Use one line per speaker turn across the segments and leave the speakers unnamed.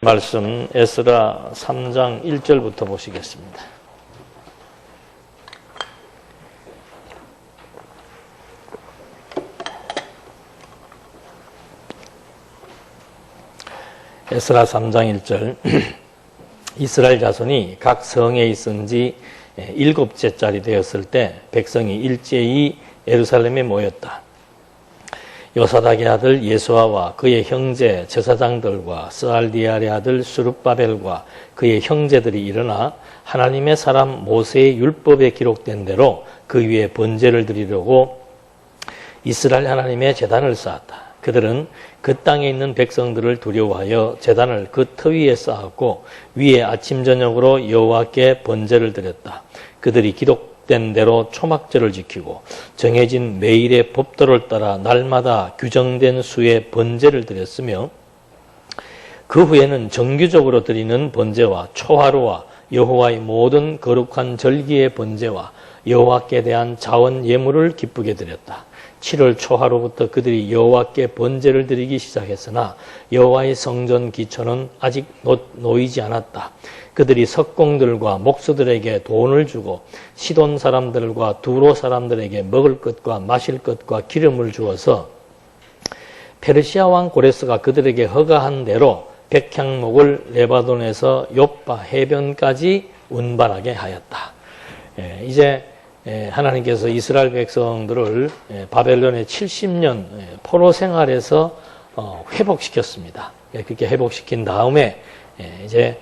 말씀 에스라 3장 1절부터 보시겠습니다. 에스라 3장 1절 이스라엘 자손이 각 성에 있은 지 7제짜리 되었을 때 백성이 일제히 예루살렘에 모였다. 요사닥의 아들 예수아와 그의 형제 제사장들과 스알디엘의 아들 스룹바벨과 그의 형제들이 일어나 하나님의 사람 모세의 율법에 기록된 대로 그 위에 번제를 드리려고 이스라엘 하나님의 제단을 쌓았다. 그들은 그 땅에 있는 백성들을 두려워하여 제단을 그 터 위에 쌓았고 위에 아침 저녁으로 여호와께 번제를 드렸다. 그들이 기록된 대로 초막절을 지키고 정해진 매일의 법도를 따라 날마다 규정된 수의 번제를 드렸으며 그 후에는 정규적으로 드리는 번제와 초하루와 여호와의 모든 거룩한 절기의 번제와 여호와께 대한 자원 예물을 기쁘게 드렸다. 7월 초하루부터 그들이 여호와께 번제를 드리기 시작했으나 여호와의 성전 기초는 아직 놓이지 않았다. 그들이 석공들과 목수들에게 돈을 주고 시돈 사람들과 두로 사람들에게 먹을 것과 마실 것과 기름을 주어서 페르시아 왕 고레스가 그들에게 허가한 대로 백향목을 레바논에서 욥바 해변까지 운반하게 하였다. 이제 하나님께서 이스라엘 백성들을 바벨론의 70년 포로 생활에서 회복시켰습니다. 그렇게 회복시킨 다음에 이제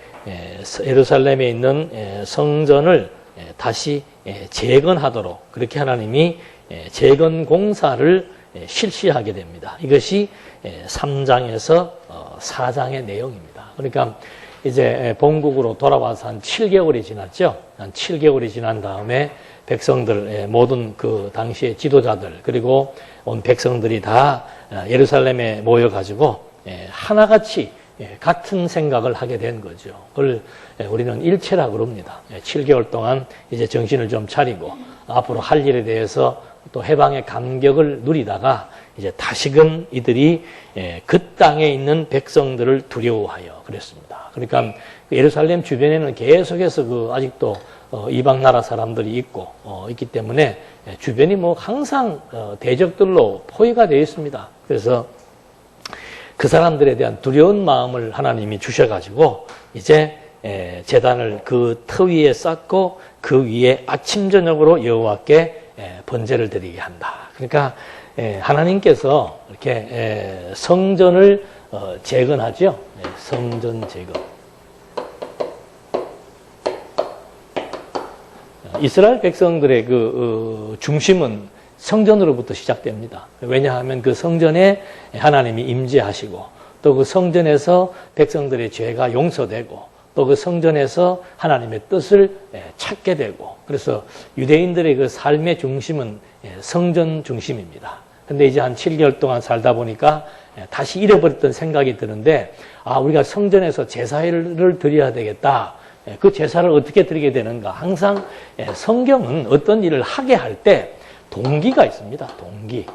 예루살렘에 있는 성전을 다시 재건하도록 그렇게 하나님이 재건 공사를 실시하게 됩니다. 이것이 3장에서 4장의 내용입니다. 그러니까 이제 본국으로 돌아와서 한 7개월이 지났죠. 한 7개월이 지난 다음에 백성들, 모든 그 당시의 지도자들, 그리고 온 백성들이 다 예루살렘에 모여가지고 하나같이 같은 생각을 하게 된 거죠. 그걸 우리는 일체라고 그럽니다. 7개월 동안 이제 정신을 좀 차리고 앞으로 할 일에 대해서 또 해방의 감격을 누리다가 이제 다시금 이들이 그 땅에 있는 백성들을 두려워하여 그랬습니다. 그러니까 예루살렘 주변에는 계속해서 아직도 이방 나라 사람들이 있기 때문에 주변이 항상 대적들로 포위가 되어 있습니다. 그래서 그 사람들에 대한 두려운 마음을 하나님이 주셔가지고 이제 제단을 그 터 위에 쌓고 그 위에 아침 저녁으로 여호와께 번제를 드리게 한다. 그러니까 하나님께서 이렇게 성전을 재건하죠. 성전 재건. 이스라엘 백성들의 그 중심은 성전으로부터 시작됩니다. 왜냐하면 그 성전에 하나님이 임재하시고 또 그 성전에서 백성들의 죄가 용서되고 또 그 성전에서 하나님의 뜻을 찾게 되고 그래서 유대인들의 그 삶의 중심은 성전 중심입니다. 근데 이제 한 7개월 동안 살다 보니까 다시 잃어버렸던 생각이 드는데 우리가 성전에서 제사를 드려야 되겠다. 그 제사를 어떻게 드리게 되는가? 항상 성경은 어떤 일을 하게 할 때 동기가 있습니다. 동기.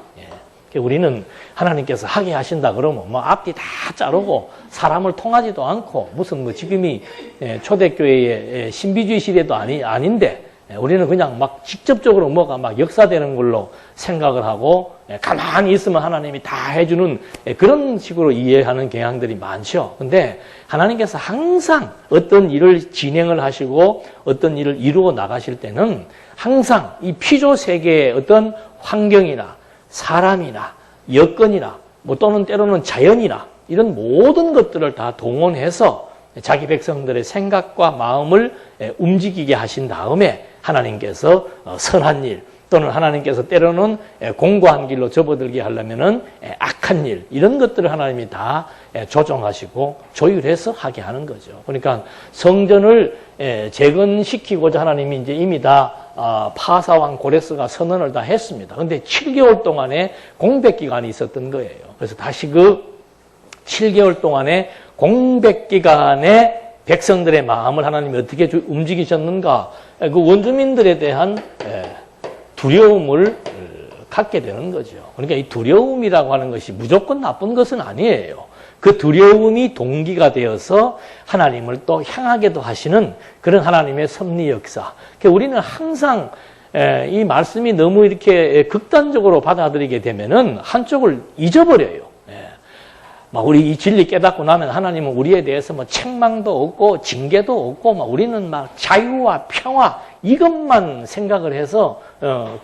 우리는 하나님께서 하게 하신다 그러면 앞뒤 다 자르고 사람을 통하지도 않고 무슨 지금이 초대교회의 신비주의 시대도 아닌데 우리는 그냥 직접적으로 뭐가 역사되는 걸로 생각을 하고 가만히 있으면 하나님이 다 해주는 그런 식으로 이해하는 경향들이 많죠. 근데 하나님께서 항상 어떤 일을 진행을 하시고 어떤 일을 이루어 나가실 때는 항상 이 피조 세계의 어떤 환경이나 사람이나 여건이나 또는 때로는 자연이나 이런 모든 것들을 다 동원해서 자기 백성들의 생각과 마음을 움직이게 하신 다음에 하나님께서 선한 일 또는 하나님께서 때로는 공고한 길로 접어들게 하려면은 악한 일 이런 것들을 하나님이 다 조정하시고 조율해서 하게 하는 거죠. 그러니까 성전을 재건시키고자 하나님이 이제 이미 다 파사왕 고레스가 선언을 다 했습니다. 그런데 7개월 동안의 공백 기간이 있었던 거예요. 그래서 다시 그 7개월 동안의 공백 기간에 백성들의 마음을 하나님이 어떻게 움직이셨는가? 그 원주민들에 대한 두려움을 갖게 되는 거죠. 그러니까 이 두려움이라고 하는 것이 무조건 나쁜 것은 아니에요. 그 두려움이 동기가 되어서 하나님을 또 향하게도 하시는 그런 하나님의 섭리 역사. 우리는 항상 이 말씀이 너무 이렇게 극단적으로 받아들이게 되면은 한쪽을 잊어버려요. 막 우리 이 진리 깨닫고 나면 하나님은 우리에 대해서 뭐 책망도 없고 징계도 없고 막 우리는 막 자유와 평화 이것만 생각을 해서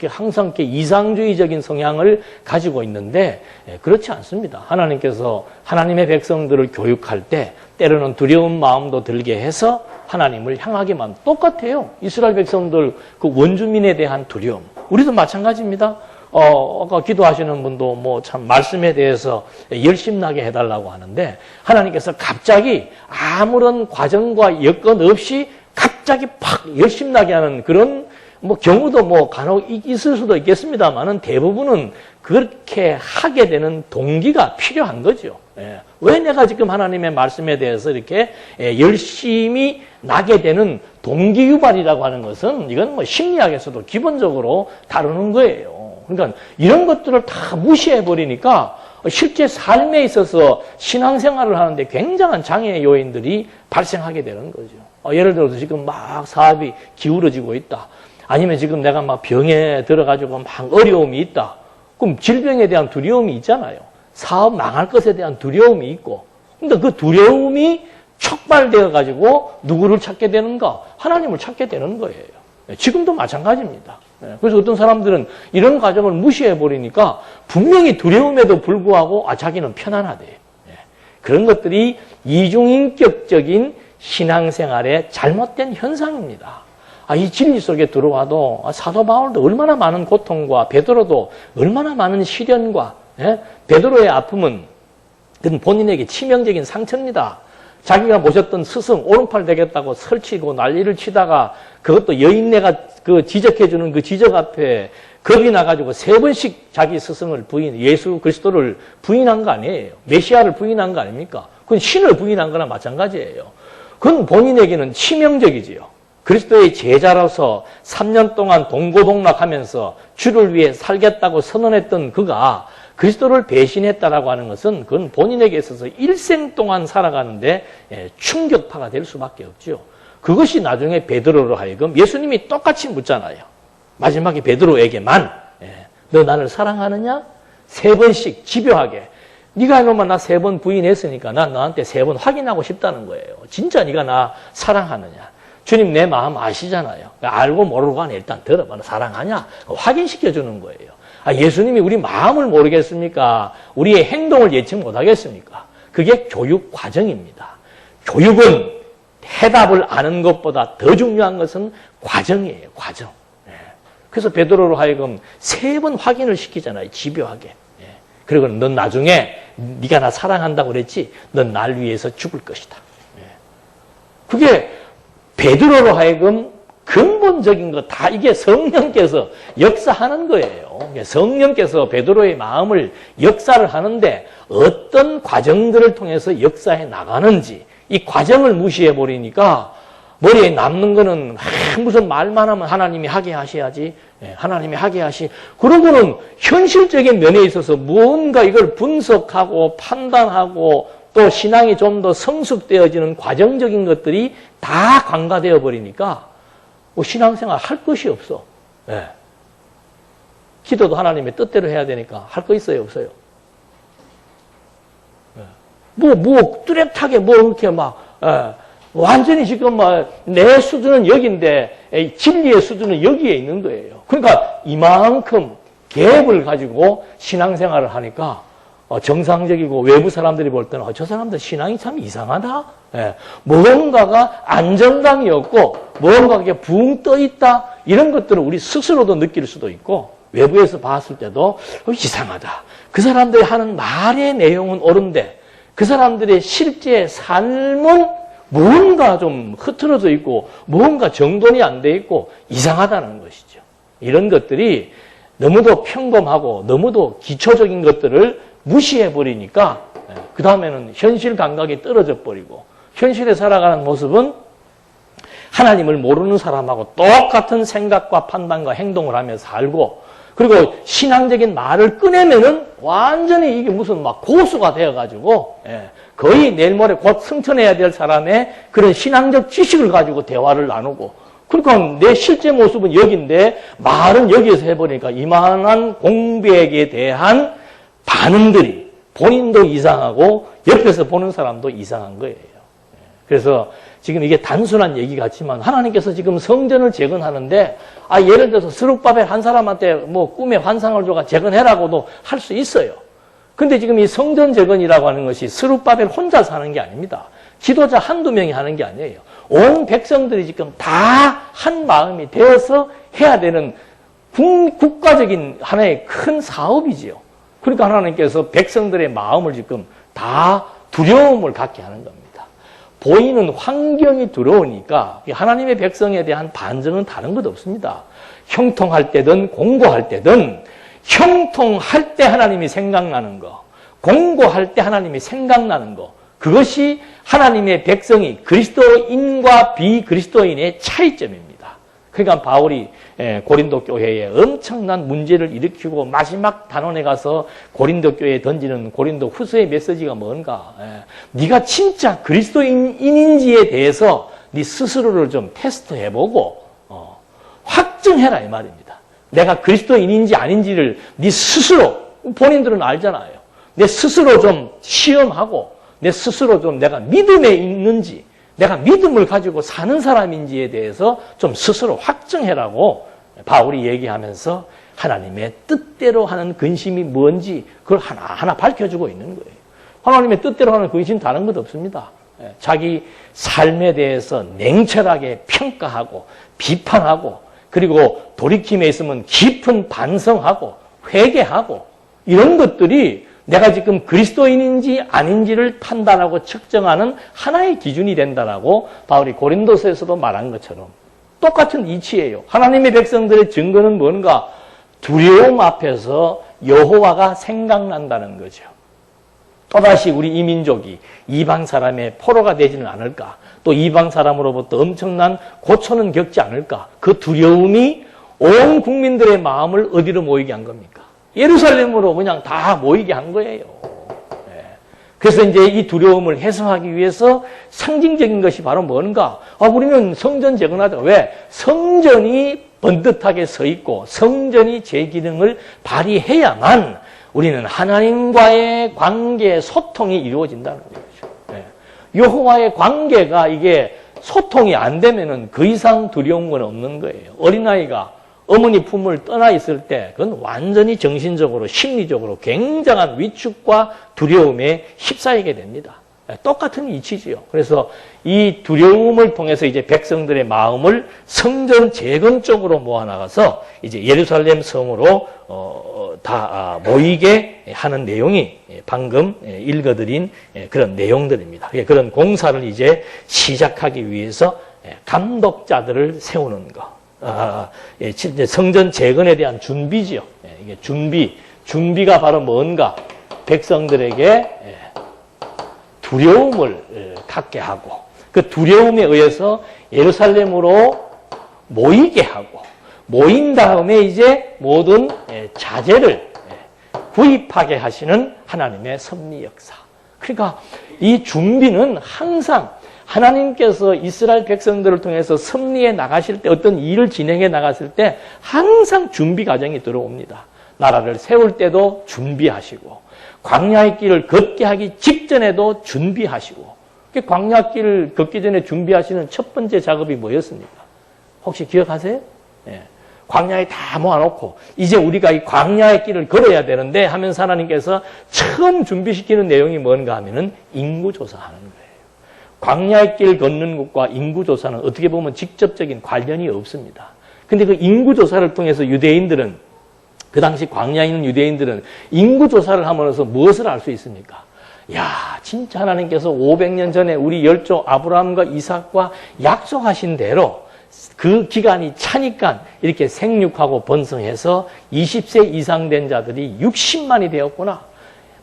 항상 이렇게 이상주의적인 성향을 가지고 있는데 그렇지 않습니다. 하나님께서 하나님의 백성들을 교육할 때 때로는 두려운 마음도 들게 해서 하나님을 향하게만 똑같아요. 이스라엘 백성들 그 원주민에 대한 두려움. 우리도 마찬가지입니다. 아까 기도하시는 분도 뭐 참 말씀에 대해서 열심나게 해달라고 하는데 하나님께서 갑자기 아무런 과정과 여건 없이 갑자기 팍 열심나게 하는 그런 뭐 경우도 뭐 간혹 있을 수도 있겠습니다만은 대부분은 그렇게 하게 되는 동기가 필요한 거죠. 왜 내가 지금 하나님의 말씀에 대해서 이렇게 열심히 나게 되는 동기 유발이라고 하는 것은 이건 뭐 심리학에서도 기본적으로 다루는 거예요. 그러니까 이런 것들을 다 무시해버리니까 실제 삶에 있어서 신앙생활을 하는데 굉장한 장애 요인들이 발생하게 되는 거죠. 예를 들어서 지금 막 사업이 기울어지고 있다. 아니면 지금 내가 막 병에 들어가지고 막 어려움이 있다. 그럼 질병에 대한 두려움이 있잖아요. 사업 망할 것에 대한 두려움이 있고. 근데 그 두려움이 촉발되어 가지고 누구를 찾게 되는가? 하나님을 찾게 되는 거예요. 지금도 마찬가지입니다. 그래서 어떤 사람들은 이런 과정을 무시해버리니까 분명히 두려움에도 불구하고 자기는 편안하대. 그런 것들이 이중인격적인 신앙생활의 잘못된 현상입니다. 이 진리 속에 들어와도 사도 바울도 얼마나 많은 고통과 베드로도 얼마나 많은 시련과 베드로의 아픔은 그건 본인에게 치명적인 상처입니다. 자기가 모셨던 스승 오른팔 되겠다고 설치고 난리를 치다가 그것도 여인네가 그 지적해주는 그 지적 앞에 겁이 나가지고 3번씩 자기 스승을 예수 그리스도를 부인한 거 아니에요. 메시아를 부인한 거 아닙니까? 그건 신을 부인한 거나 마찬가지예요. 그건 본인에게는 치명적이지요. 그리스도의 제자로서 3년 동안 동고동락하면서 주를 위해 살겠다고 선언했던 그가 그리스도를 배신했다라고 하는 것은 그건 본인에게 있어서 일생 동안 살아가는데 충격파가 될 수밖에 없죠. 그것이 나중에 베드로로 하여금 예수님이 똑같이 묻잖아요. 마지막에 베드로에게만 너 나를 사랑하느냐? 3번씩 집요하게. 네가 이놈아 나 3번 부인했으니까 난 너한테 3번 확인하고 싶다는 거예요. 진짜 네가 나 사랑하느냐? 주님 내 마음 아시잖아요. 알고 모르고 일단 들어봐. 너 사랑하냐? 확인시켜주는 거예요. 예수님이 우리 마음을 모르겠습니까? 우리의 행동을 예측 못하겠습니까? 그게 교육 과정입니다. 교육은 해답을 아는 것보다 더 중요한 것은 과정이에요. 과정. 그래서 베드로로 하여금 3번 확인을 시키잖아요. 집요하게. 그리고 넌 나중에 네가 나 사랑한다고 그랬지? 넌 날 위해서 죽을 것이다. 그게 베드로로 하여금 근본적인 거 다 이게 성령께서 역사하는 거예요. 성령께서 베드로의 마음을 역사를 하는데 어떤 과정들을 통해서 역사해 나가는지 이 과정을 무시해 버리니까 머리에 남는 거는 무슨 말만 하면 하나님이 하게 하셔야지. 하나님이 하게 하시. 그러고는 현실적인 면에 있어서 무언가 이걸 분석하고 판단하고 또 신앙이 좀 더 성숙되어지는 과정적인 것들이 다 관가되어 버리니까 신앙생활 할 것이 없어. 기도도 하나님의 뜻대로 해야 되니까 할 거 있어요, 없어요? 뚜렷하게 이렇게 완전히 지금 내 수준은 여기인데 진리의 수준은 여기에 있는 거예요. 그러니까 이만큼 갭을 가지고 신앙생활을 하니까 정상적이고 외부 사람들이 볼 때는 저 사람들 신앙이 참 이상하다. 무언가가 안정감이 없고 무언가가 붕 떠 있다. 이런 것들을 우리 스스로도 느낄 수도 있고 외부에서 봤을 때도 이상하다. 그 사람들이 하는 말의 내용은 옳은데 그 사람들의 실제 삶은 무언가 좀 흐트러져 있고 무언가 정돈이 안 돼 있고 이상하다는 것이죠. 이런 것들이 너무도 평범하고 너무도 기초적인 것들을 무시해버리니까 그 다음에는 현실 감각이 떨어져 버리고 현실에 살아가는 모습은 하나님을 모르는 사람하고 똑같은 생각과 판단과 행동을 하면서 살고 그리고 신앙적인 말을 꺼내면은 완전히 이게 무슨 막 고수가 되어가지고, 거의 내일 모레 곧 승천해야 될 사람의 그런 신앙적 지식을 가지고 대화를 나누고, 그러니까 내 실제 모습은 여기인데 말은 여기에서 해보니까 이만한 공백에 대한 반응들이 본인도 이상하고 옆에서 보는 사람도 이상한 거예요. 그래서 지금 이게 단순한 얘기 같지만 하나님께서 지금 성전을 재건하는데 예를 들어서 스룹바벨 한 사람한테 뭐 꿈에 환상을 줘가 재건해라고도 할 수 있어요. 근데 지금 이 성전 재건이라고 하는 것이 스룹바벨 혼자서 하는 게 아닙니다. 지도자 한두 명이 하는 게 아니에요. 온 백성들이 지금 다 한 마음이 되어서 해야 되는 국가적인 하나의 큰 사업이지요. 그러니까 하나님께서 백성들의 마음을 지금 다 두려움을 갖게 하는 겁니다. 보이는 환경이 두려우니까 하나님의 백성에 대한 반정은 다른 것 없습니다. 형통할 때든 공고할 때든 형통할 때 하나님이 생각나는 거, 공고할 때 하나님이 생각나는 거, 그것이 하나님의 백성이 그리스도인과 비그리스도인의 차이점입니다. 그러니까 바울이 고린도 교회에 엄청난 문제를 일으키고 마지막 단원에 가서 고린도 교회에 던지는 고린도 후서의 메시지가 뭔가? 네가 진짜 그리스도인인지에 대해서 네 스스로를 좀 테스트해보고 확증해라 이 말입니다. 내가 그리스도인인지 아닌지를 네 스스로, 본인들은 알잖아요. 내 스스로 좀 시험하고 내 스스로 좀 내가 믿음에 있는지, 내가 믿음을 가지고 사는 사람인지에 대해서 좀 스스로 확증해라고 바울이 얘기하면서 하나님의 뜻대로 하는 근심이 뭔지 그걸 하나하나 밝혀주고 있는 거예요. 하나님의 뜻대로 하는 근심 다른 것 없습니다. 자기 삶에 대해서 냉철하게 평가하고 비판하고 그리고 돌이킴에 있으면 깊은 반성하고 회개하고 이런 것들이 내가 지금 그리스도인인지 아닌지를 판단하고 측정하는 하나의 기준이 된다라고 바울이 고린도서에서도 말한 것처럼 똑같은 이치예요. 하나님의 백성들의 증거는 뭔가? 두려움 앞에서 여호와가 생각난다는 거죠. 또다시 우리 이 민족이 이방 사람의 포로가 되지는 않을까? 또 이방 사람으로부터 엄청난 고초는 겪지 않을까? 그 두려움이 온 국민들의 마음을 어디로 모이게 한 겁니까? 예루살렘으로 그냥 다 모이게 한 거예요. 그래서 이제 이 두려움을 해소하기 위해서 상징적인 것이 바로 뭔가? 우리는 성전 재건하자. 왜? 성전이 번듯하게 서 있고 성전이 제 기능을 발휘해야만 우리는 하나님과의 관계, 소통이 이루어진다는 거죠. 여호와의 관계가 이게 소통이 안 되면은 그 이상 두려운 건 없는 거예요. 어린아이가 어머니 품을 떠나 있을 때 그건 완전히 정신적으로 심리적으로 굉장한 위축과 두려움에 휩싸이게 됩니다. 똑같은 이치지요. 그래서 이 두려움을 통해서 이제 백성들의 마음을 성전 재건 쪽으로 모아나가서 이제 예루살렘 성으로 다 모이게 하는 내용이 방금 읽어드린 그런 내용들입니다. 그런 공사를 이제 시작하기 위해서 감독자들을 세우는 것. 성전 재건에 대한 준비지요. 이게 준비가 바로 뭔가? 백성들에게 두려움을 갖게 하고 그 두려움에 의해서 예루살렘으로 모이게 하고 모인 다음에 이제 모든 자재를 구입하게 하시는 하나님의 섭리 역사. 그러니까 이 준비는 항상 하나님께서 이스라엘 백성들을 통해서 섭리해 나가실 때 어떤 일을 진행해 나갔을 때 항상 준비 과정이 들어옵니다. 나라를 세울 때도 준비하시고 광야의 길을 걷게 하기 직전에도 준비하시고 광야길을 걷기 전에 준비하시는 첫 번째 작업이 뭐였습니까? 혹시 기억하세요? 광야에 다 모아놓고 이제 우리가 이 광야의 길을 걸어야 되는데 하면서 하나님께서 처음 준비시키는 내용이 뭔가 하면은 인구조사하는 거예요. 광야의 길 걷는 것과 인구조사는 어떻게 보면 직접적인 관련이 없습니다. 근데 그 인구조사를 통해서 유대인들은 그 당시 광야에 있는 유대인들은 인구조사를 함으로써 무엇을 알 수 있습니까? 야, 진짜 하나님께서 500년 전에 우리 열조 아브라함과 이삭과 약속하신 대로 그 기간이 차니까 이렇게 생육하고 번성해서 20세 이상 된 자들이 60만이 되었구나.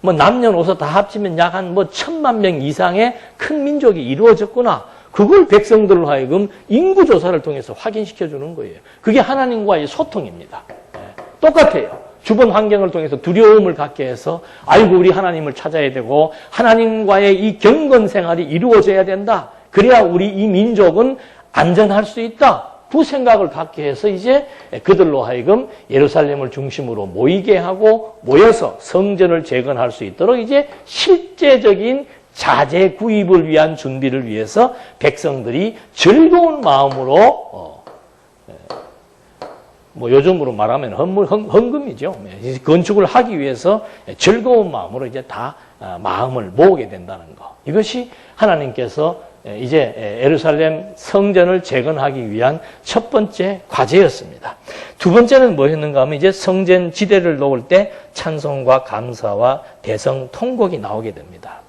뭐 남녀노소 다 합치면 약 한 1000만 명 이상의 큰 민족이 이루어졌구나. 그걸 백성들로 하여금 인구조사를 통해서 확인시켜 주는 거예요. 그게 하나님과의 소통입니다. 똑같아요. 주변 환경을 통해서 두려움을 갖게 해서 아이고 우리 하나님을 찾아야 되고 하나님과의 이 경건 생활이 이루어져야 된다. 그래야 우리 이 민족은 안전할 수 있다. 그 생각을 갖게 해서 이제 그들로 하여금 예루살렘을 중심으로 모이게 하고 모여서 성전을 재건할 수 있도록 이제 실제적인 자재 구입을 위한 준비를 위해서 백성들이 즐거운 마음으로 뭐 요즘으로 말하면 헌금이죠. 건축을 하기 위해서 즐거운 마음으로 이제 다 마음을 모으게 된다는 거. 이것이 하나님께서 이제 예루살렘 성전을 재건하기 위한 첫 번째 과제였습니다. 두 번째는 뭐였는가 하면 이제 성전 지대를 놓을 때 찬송과 감사와 대성 통곡이 나오게 됩니다.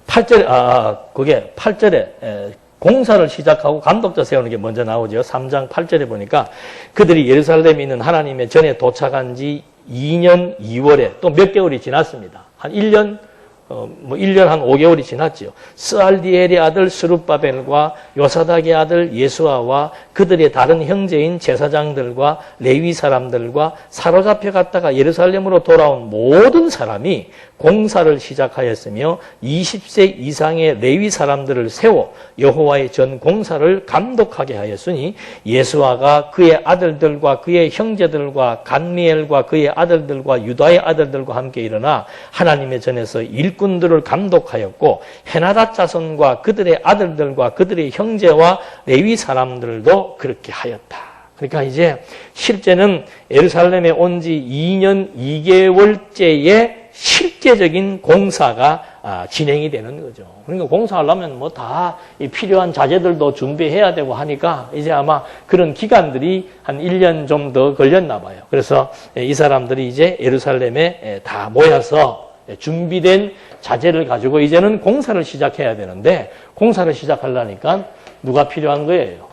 8절에 공사를 시작하고 감독자 세우는 게 먼저 나오죠. 3장 8절에 보니까 그들이 예루살렘에 있는 하나님의 전에 도착한 지 2년 2월에 또 몇 개월이 지났습니다. 한 1년 1년 한 5개월이 지났죠. 스알디엘의 아들 스룹바벨과 요사닥의 아들 예수아와 그들의 다른 형제인 제사장들과 레위 사람들과 사로잡혀 갔다가 예루살렘으로 돌아온 모든 사람이 공사를 시작하였으며 20세 이상의 레위 사람들을 세워 여호와의 전 공사를 감독하게 하였으니 예수아가 그의 아들들과 그의 형제들과 간미엘과 그의 아들들과 유다의 아들들과 함께 일어나 하나님의 전에서 일꾼들을 감독하였고 헤나닷 자손과 그들의 아들들과 그들의 형제와 레위 사람들도 그렇게 하였다. 그러니까 이제 실제는 예루살렘에 온 지 2년 2개월째에 실제적인 공사가 진행이 되는 거죠. 그러니까 공사하려면 뭐 다 필요한 자재들도 준비해야 되고 하니까 이제 아마 그런 기간들이 한 1년 좀 더 걸렸나 봐요. 그래서 이 사람들이 이제 예루살렘에 다 모여서 준비된 자재를 가지고 이제는 공사를 시작해야 되는데 공사를 시작하려니까 누가 필요한 거예요?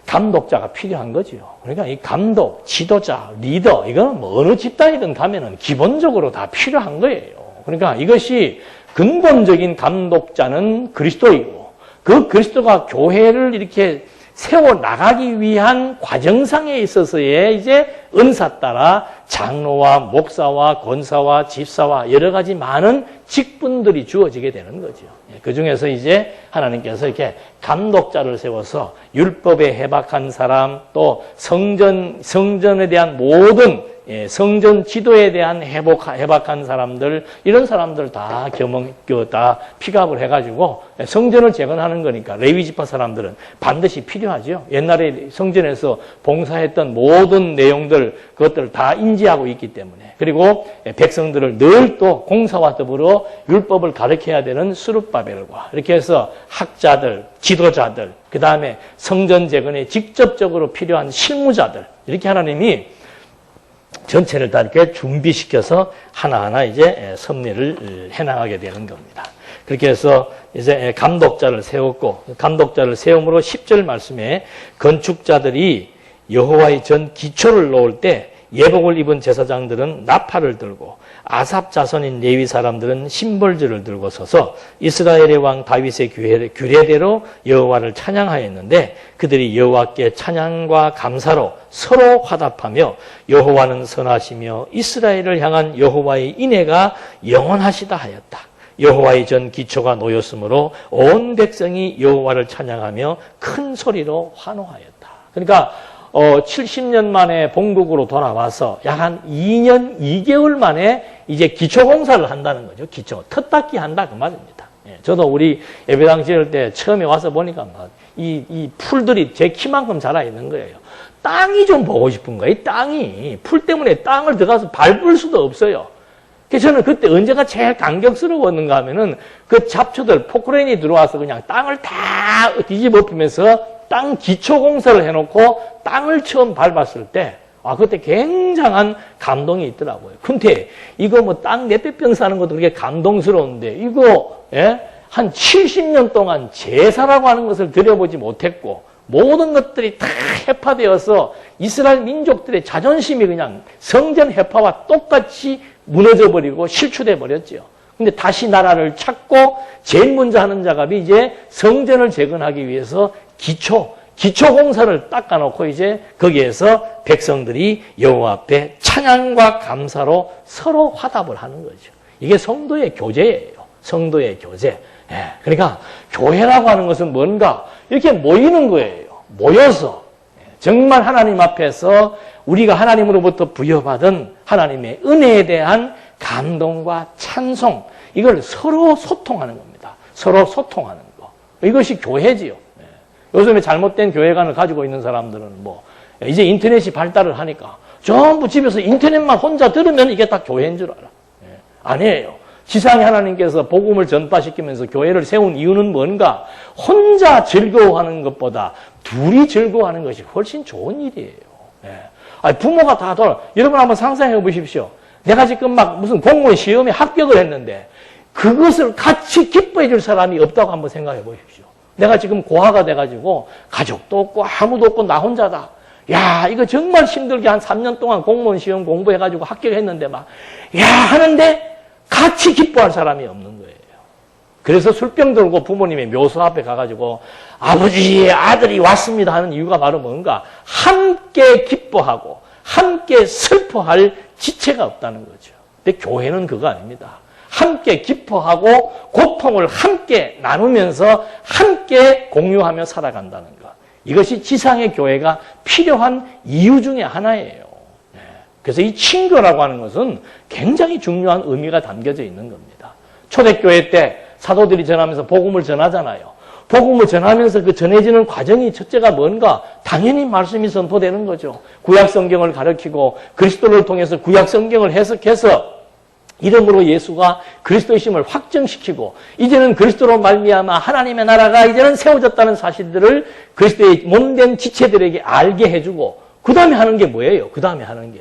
감독자가 필요한 거지요. 그러니까 이 감독, 지도자, 리더, 이건 뭐 어느 집단이든 가면은 기본적으로 다 필요한 거예요. 그러니까 이것이 근본적인 감독자는 그리스도이고 그 그리스도가 교회를 이렇게 세워 나가기 위한 과정상에 있어서의 이제 은사 따라 장로와 목사와 권사와 집사와 여러 가지 많은 직분들이 주어지게 되는 거죠. 그 중에서 이제 하나님께서 이렇게 감독자를 세워서 율법에 해박한 사람 또 성전에 대한 모든 성전 지도에 대한 해박한 사람들 이런 사람들 다 다 픽업을 해가지고 성전을 재건하는 거니까 레위 지파 사람들은 반드시 필요하죠. 옛날에 성전에서 봉사했던 모든 내용들 그것들을 다 인지하고 있기 때문에 그리고 백성들을 늘 또 공사와 더불어 율법을 가르쳐야 되는 스룹바벨과 이렇게 해서 학자들, 지도자들 그 다음에 성전 재건에 직접적으로 필요한 실무자들 이렇게 하나님이 전체를 다 이렇게 준비시켜서 하나하나 이제 섭리를 해나가게 되는 겁니다. 그렇게 해서 이제 감독자를 세웠고 감독자를 세움으로 10절 말씀에 건축자들이 여호와의 전 기초를 놓을 때 예복을 입은 제사장들은 나팔을 들고 아삽 자손인 레위 사람들은 심벌주를 들고 서서 이스라엘의 왕 다윗의 규례대로 여호와를 찬양하였는데 그들이 여호와께 찬양과 감사로 서로 화답하며 여호와는 선하시며 이스라엘을 향한 여호와의 인애가 영원하시다 하였다. 여호와의 전 기초가 놓였으므로 온 백성이 여호와를 찬양하며 큰 소리로 환호하였다. 그러니까 70년 만에 본국으로 돌아와서 약 한 2년 2개월 만에 이제 기초 공사를 한다는 거죠. 기초. 텄닦기 한다 그 말입니다. 저도 우리 예배당 지을 때 처음에 와서 보니까 이 풀들이 제 키만큼 자라 있는 거예요. 땅이 좀 보고 싶은 거예요. 땅이. 풀 때문에 땅을 들어가서 밟을 수도 없어요. 그래서 저는 그때 언제가 제일 감격스러웠는가 하면은 그 잡초들 포크레인이 들어와서 그냥 땅을 다 뒤집어엎으면서 땅 기초 공사를 해놓고 땅을 처음 밟았을 때, 그때 굉장한 감동이 있더라고요. 근데 이거 뭐 땅 몇백 평 사는 것도 그렇게 감동스러운데, 이거, 한 70년 동안 제사라고 하는 것을 들여보지 못했고, 모든 것들이 다 해파되어서 이스라엘 민족들의 자존심이 그냥 성전 해파와 똑같이 무너져버리고 실추돼 버렸죠. 근데 다시 나라를 찾고 제일 먼저 하는 작업이 이제 성전을 재건하기 위해서 기초공사를 닦아놓고 이제 거기에서 백성들이 여호와 앞에 찬양과 감사로 서로 화답을 하는 거죠. 이게 성도의 교제예요. 성도의 교제. 그러니까 교회라고 하는 것은 뭔가 이렇게 모이는 거예요. 모여서 정말 하나님 앞에서 우리가 하나님으로부터 부여받은 하나님의 은혜에 대한 감동과 찬송, 이걸 서로 소통하는 겁니다. 서로 소통하는 거. 이것이 교회지요. 요즘에 잘못된 교회관을 가지고 있는 사람들은 이제 인터넷이 발달을 하니까 전부 집에서 인터넷만 혼자 들으면 이게 다 교회인 줄 알아. 아니에요. 지상의 하나님께서 복음을 전파시키면서 교회를 세운 이유는 뭔가? 혼자 즐거워하는 것보다 둘이 즐거워하는 것이 훨씬 좋은 일이에요. 부모가 다 여러분 한번 상상해 보십시오. 내가 지금 무슨 공무원 시험에 합격을 했는데 그것을 같이 기뻐해 줄 사람이 없다고 한번 생각해 보십시오. 내가 지금 고아가 돼가지고 가족도 없고 아무도 없고 나 혼자다. 야, 이거 정말 힘들게 한 3년 동안 공무원 시험 공부해가지고 합격했는데 하는데 같이 기뻐할 사람이 없는 거예요. 그래서 술병 들고 부모님의 묘소 앞에 가가지고 아버지, 아들이 왔습니다 하는 이유가 바로 뭔가? 함께 기뻐하고 함께 슬퍼할 지체가 없다는 거죠. 근데 교회는 그거 아닙니다. 함께 기뻐하고 고통을 함께 나누면서 함께 공유하며 살아간다는 것. 이것이 지상의 교회가 필요한 이유 중에 하나예요. 그래서 이 친교라고 하는 것은 굉장히 중요한 의미가 담겨져 있는 겁니다. 초대교회 때 사도들이 전하면서 복음을 전하잖아요. 복음을 전하면서 그 전해지는 과정이 첫째가 뭔가? 당연히 말씀이 선포되는 거죠. 구약성경을 가르치고 그리스도를 통해서 구약성경을 해석해서 이름으로 예수가 그리스도이심을 확정시키고 이제는 그리스도로 말미암아 하나님의 나라가 이제는 세워졌다는 사실들을 그리스도의 몸된 지체들에게 알게 해주고 그 다음에 하는 게 뭐예요? 그 다음에 하는 게.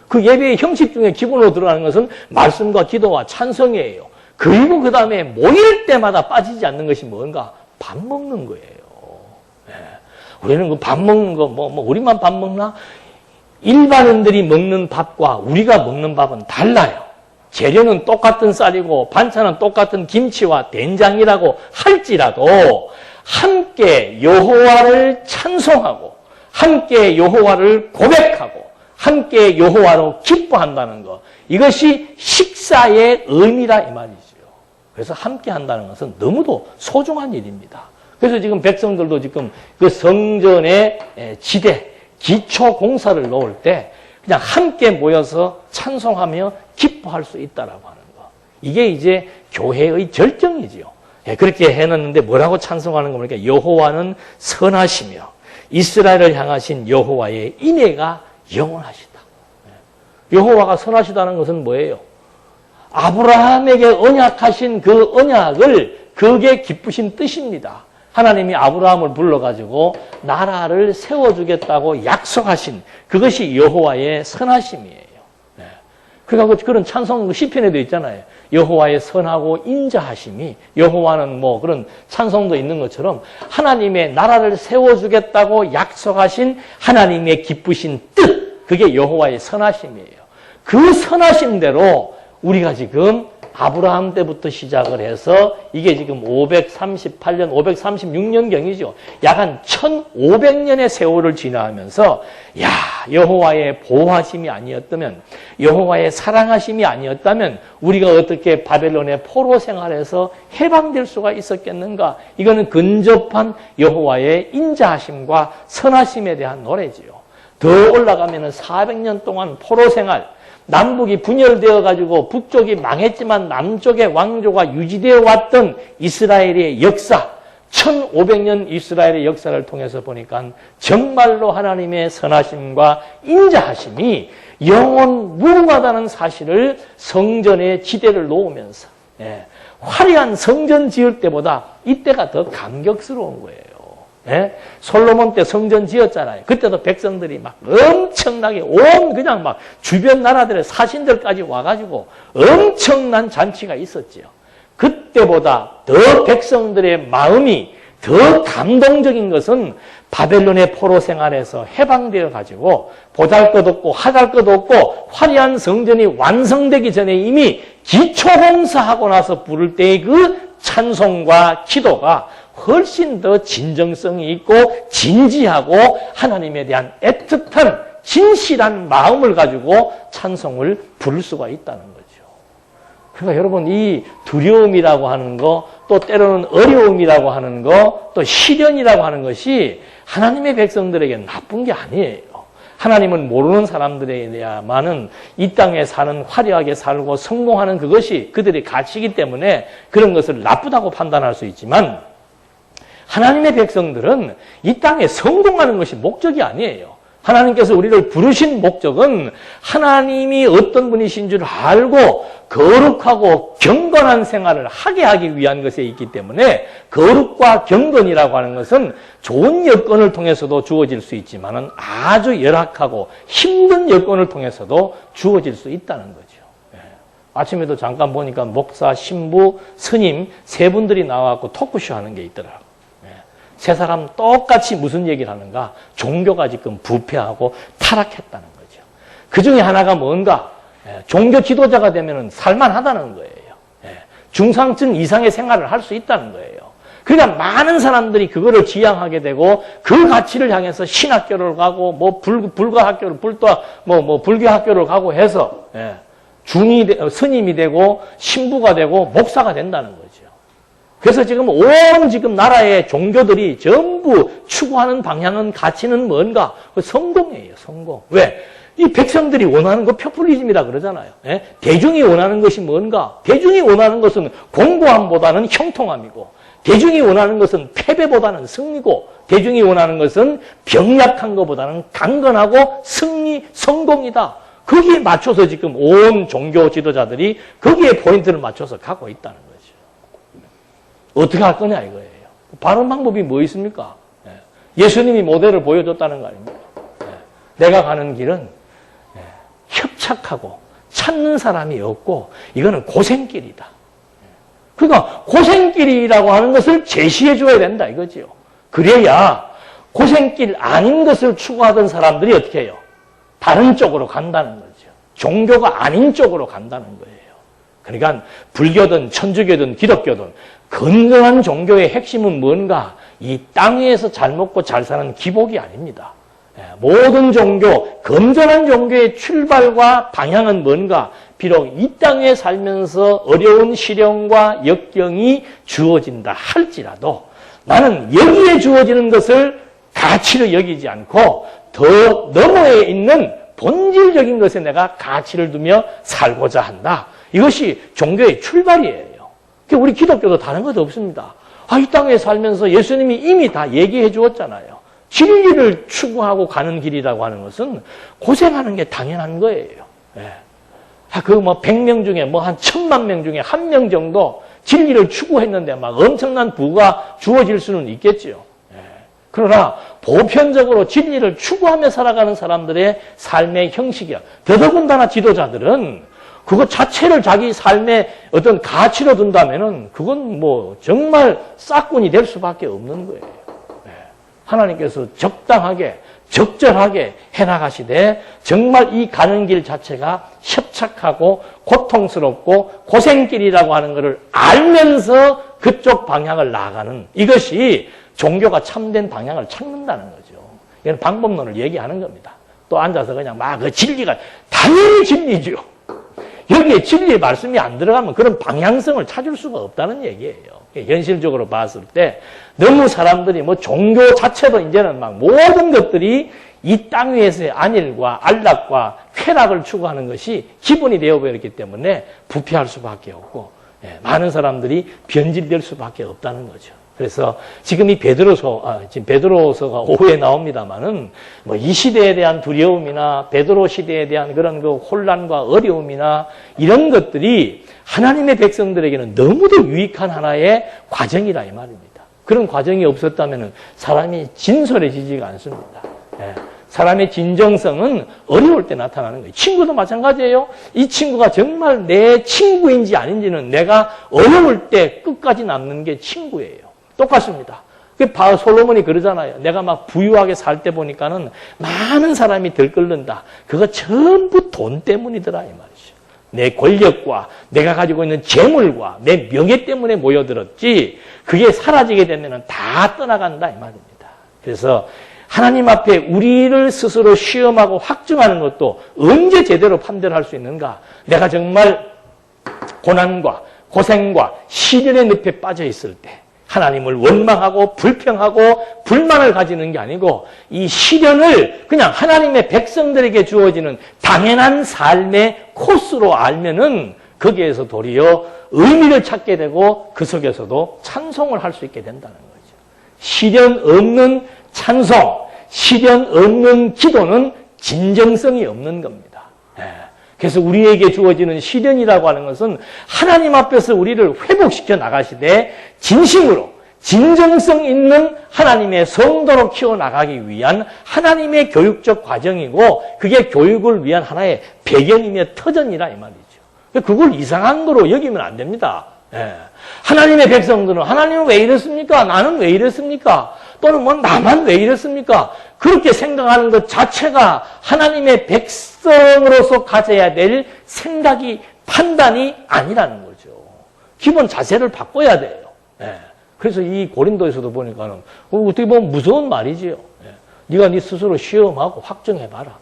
그 예배의 형식 중에 기본으로 들어가는 것은 말씀과 기도와 찬성이에요. 그리고 그 다음에 모일 때마다 빠지지 않는 것이 뭔가? 밥 먹는 거예요. 우리는 그 밥 먹는 거, 우리만 밥 먹나? 일반인들이 먹는 밥과 우리가 먹는 밥은 달라요. 재료는 똑같은 쌀이고 반찬은 똑같은 김치와 된장이라고 할지라도 함께 여호와를 찬송하고 함께 여호와를 고백하고 함께 여호와로 기뻐한다는 것, 이것이 식사의 의미라 이 말이죠. 그래서 함께 한다는 것은 너무도 소중한 일입니다. 그래서 지금 백성들도 지금 그 성전의 지대, 기초 공사를 놓을 때 그냥 함께 모여서 찬송하며 기뻐할 수 있다라고 하는 것. 이게 이제 교회의 절정이지요. 그렇게 해놨는데 뭐라고 찬송하는 겁니까? 여호와는 선하시며 이스라엘을 향하신 여호와의 인애가 영원하시다. 여호와가 선하시다는 것은 뭐예요? 아브라함에게 언약하신 그 언약을 그게 기쁘신 뜻입니다. 하나님이 아브라함을 불러가지고 나라를 세워주겠다고 약속하신 그것이 여호와의 선하심이에요. 그러니까 그런 찬송 시편에도 있잖아요. 여호와의 선하고 인자하심이, 여호와는 그런 찬송도 있는 것처럼 하나님의 나라를 세워주겠다고 약속하신 하나님의 기쁘신 뜻, 그게 여호와의 선하심이에요. 그 선하심대로 우리가 지금 아브라함 때부터 시작을 해서 이게 지금 538년, 536년경이죠. 약 한 1500년의 세월을 지나면서 여호와의 보호하심이 아니었다면, 여호와의 사랑하심이 아니었다면 우리가 어떻게 바벨론의 포로 생활에서 해방될 수가 있었겠는가? 이거는 근접한 여호와의 인자하심과 선하심에 대한 노래지요. 더 올라가면 400년 동안 포로 생활, 남북이 분열되어 가지고 북쪽이 망했지만 남쪽의 왕조가 유지되어 왔던 이스라엘의 역사, 1500년 이스라엘의 역사를 통해서 보니까 정말로 하나님의 선하심과 인자하심이 영원 무궁하다는 사실을 성전의 지대를 놓으면서 화려한 성전 지을 때보다 이때가 더 감격스러운 거예요. 솔로몬 때 성전 지었잖아요. 그때도 백성들이 막 엄청나게 그냥 막 주변 나라들의 사신들까지 와가지고 엄청난 잔치가 있었지요. 그때보다 더 백성들의 마음이 더 감동적인 것은 바벨론의 포로 생활에서 해방되어 가지고 보잘것없고 하잘것없고 화려한 성전이 완성되기 전에 이미 기초공사하고 나서 부를 때의 그 찬송과 기도가 훨씬 더 진정성이 있고 진지하고 하나님에 대한 애틋한 진실한 마음을 가지고 찬송을 부를 수가 있다는 거죠. 그러니까 여러분, 이 두려움이라고 하는 거, 또 때로는 어려움이라고 하는 거, 또 시련이라고 하는 것이 하나님의 백성들에게 나쁜 게 아니에요. 하나님은 모르는 사람들에야만은 이 땅에 사는, 화려하게 살고 성공하는 그것이 그들의 가치이기 때문에 그런 것을 나쁘다고 판단할 수 있지만, 하나님의 백성들은 이 땅에 성공하는 것이 목적이 아니에요. 하나님께서 우리를 부르신 목적은 하나님이 어떤 분이신 줄 알고 거룩하고 경건한 생활을 하게 하기 위한 것에 있기 때문에, 거룩과 경건이라고 하는 것은 좋은 여건을 통해서도 주어질 수 있지만 아주 열악하고 힘든 여건을 통해서도 주어질 수 있다는 거죠. 아침에도 잠깐 보니까 목사, 신부, 스님 세 분들이 나와서 토크쇼 하는 게 있더라고요. 세 사람 똑같이 무슨 얘기를 하는가? 종교가 지금 부패하고 타락했다는 거죠. 그 중에 하나가 뭔가? 종교 지도자가 되면 살만하다는 거예요. 중상층 이상의 생활을 할 수 있다는 거예요. 그러니까 많은 사람들이 그거를 지향하게 되고 그 가치를 향해서 신학교를 가고 뭐 불교 학교를 가고 해서 스님이 되고 신부가 되고 목사가 된다는 거죠. 그래서 지금 온 나라의 종교들이 전부 추구하는 방향은, 가치는 뭔가? 성공이에요, 성공. 왜? 이 백성들이 원하는 거 포퓰리즘이라 그러잖아요. 대중이 원하는 것이 뭔가? 대중이 원하는 것은 공고함보다는 형통함이고, 대중이 원하는 것은 패배보다는 승리고, 대중이 원하는 것은 병약한 것보다는 강건하고 승리, 성공이다. 거기에 맞춰서 지금 온 종교 지도자들이 거기에 포인트를 맞춰서 가고 있다는 거예요. 어떻게 할 거냐 이거예요. 바른 방법이 뭐 있습니까? 예수님이 모델을 보여줬다는 거 아닙니까? 내가 가는 길은 협착하고 찾는 사람이 없고 이거는 고생길이다. 그러니까 고생길이라고 하는 것을 제시해 줘야 된다 이거지요. 그래야 고생길 아닌 것을 추구하던 사람들이 어떻게 해요? 다른 쪽으로 간다는 거죠. 종교가 아닌 쪽으로 간다는 거예요. 그러니까 불교든 천주교든 기독교든 건강한 종교의 핵심은 뭔가? 이 땅 위에서 잘 먹고 잘 사는 기복이 아닙니다. 모든 종교, 건전한 종교의 출발과 방향은 뭔가? 비록 이 땅에 살면서 어려운 시련과 역경이 주어진다 할지라도 나는 여기에 주어지는 것을 가치로 여기지 않고 더 너머에 있는 본질적인 것에 내가 가치를 두며 살고자 한다. 이것이 종교의 출발이에요. 우리 기독교도 다른 것도 없습니다. 이 땅에 살면서 예수님이 이미 다 얘기해 주었잖아요. 진리를 추구하고 가는 길이라고 하는 것은 고생하는 게 당연한 거예요. 그 100명 중에 한 1000만 명 중에 1명 정도 진리를 추구했는데 막 엄청난 부가 주어질 수는 있겠지요. 그러나 보편적으로 진리를 추구하며 살아가는 사람들의 삶의 형식이야. 더더군다나 지도자들은 그거 자체를 자기 삶의 어떤 가치로 둔다면은 그건 정말 싹군이 될 수밖에 없는 거예요. 하나님께서 적당하게, 적절하게 해나가시되 정말 이 가는 길 자체가 협착하고 고통스럽고 고생길이라고 하는 것을 알면서 그쪽 방향을 나아가는 이것이 종교가 참된 방향을 찾는다는 거죠. 이건 방법론을 얘기하는 겁니다. 또 앉아서 그냥 그 진리가 당연히 진리죠. 여기에 진리의 말씀이 안 들어가면 그런 방향성을 찾을 수가 없다는 얘기예요. 현실적으로 봤을 때 너무 사람들이 종교 자체도 이제는 모든 것들이 이 땅 위에서의 안일과 안락과 쾌락을 추구하는 것이 기본이 되어버렸기 때문에 부패할 수밖에 없고 많은 사람들이 변질될 수밖에 없다는 거죠. 그래서 지금 이 지금 베드로서가 오후에 나옵니다만은 이 시대에 대한 두려움이나 베드로 시대에 대한 그런 혼란과 어려움이나 이런 것들이 하나님의 백성들에게는 너무도 유익한 하나의 과정이라 이 말입니다. 그런 과정이 없었다면 사람이 진솔해지지가 않습니다. 사람의 진정성은 어려울 때 나타나는 거예요. 친구도 마찬가지예요. 이 친구가 정말 내 친구인지 아닌지는 내가 어려울 때 끝까지 남는 게 친구예요. 똑같습니다. 솔로몬이 그러잖아요. 내가 부유하게 살 때 보니까는 많은 사람이 들끓는다. 그거 전부 돈 때문이더라 이 말이죠. 내 권력과 내가 가지고 있는 재물과 내 명예 때문에 모여들었지 그게 사라지게 되면 다 떠나간다 이 말입니다. 그래서 하나님 앞에 우리를 스스로 시험하고 확증하는 것도 언제 제대로 판단할 수 있는가? 내가 정말 고난과 고생과 시련의 늪에 빠져 있을 때 하나님을 원망하고 불평하고 불만을 가지는 게 아니고 이 시련을 그냥 하나님의 백성들에게 주어지는 당연한 삶의 코스로 알면은 거기에서 도리어 의미를 찾게 되고 그 속에서도 찬송을 할 수 있게 된다는 거죠. 시련 없는 찬송, 시련 없는 기도는 진정성이 없는 겁니다. 그래서 우리에게 주어지는 시련이라고 하는 것은 하나님 앞에서 우리를 회복시켜 나가시되 진심으로 진정성 있는 하나님의 성도로 키워나가기 위한 하나님의 교육적 과정이고 그게 교육을 위한 하나의 배경이며 터전이라 이 말이죠. 그걸 이상한 거로 여기면 안 됩니다. 하나님의 백성들은 하나님은 왜 이랬습니까? 나는 왜 이랬습니까? 또는 뭐 나만 왜 이랬습니까? 그렇게 생각하는 것 자체가 하나님의 백성으로서 가져야 될 생각이 판단이 아니라는 거죠. 기본 자세를 바꿔야 돼요. 그래서 이 고린도에서도 보니까는 어떻게 보면 무서운 말이지요. 네가 네 스스로 시험하고 확정해봐라.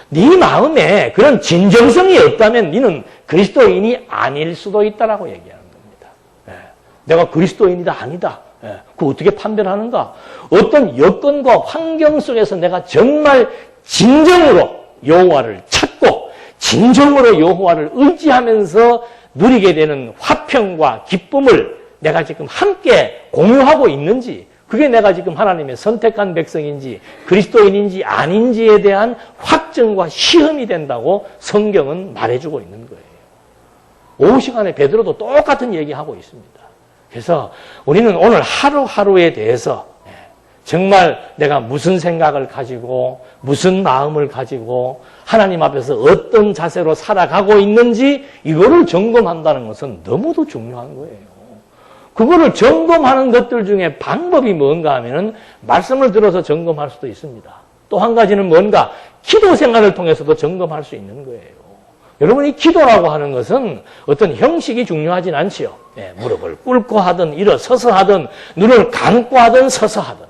네 마음에 그런 진정성이 없다면 너는 그리스도인이 아닐 수도 있다라고 얘기하는 겁니다. 내가 그리스도인이다 아니다. 그거 어떻게 판별하는가? 어떤 여건과 환경 속에서 내가 정말 진정으로 여호와를 찾고 진정으로 여호와를 의지하면서 누리게 되는 화평과 기쁨을 내가 지금 함께 공유하고 있는지 그게 내가 지금 하나님의 선택한 백성인지 그리스도인인지 아닌지에 대한 확증과 시험이 된다고 성경은 말해주고 있는 거예요. 오후 시간에 베드로도 똑같은 얘기하고 있습니다. 그래서 우리는 오늘 하루하루에 대해서 정말 내가 무슨 생각을 가지고 무슨 마음을 가지고 하나님 앞에서 어떤 자세로 살아가고 있는지 이거를 점검한다는 것은 너무도 중요한 거예요. 그거를 점검하는 것들 중에 방법이 뭔가 하면은 말씀을 들어서 점검할 수도 있습니다. 또 한 가지는 뭔가 기도 생활을 통해서도 점검할 수 있는 거예요. 여러분 이 기도라고 하는 것은 어떤 형식이 중요하진 않지요. 무릎을 꿇고 하든 일어서서 하든 눈을 감고 하든 서서 하든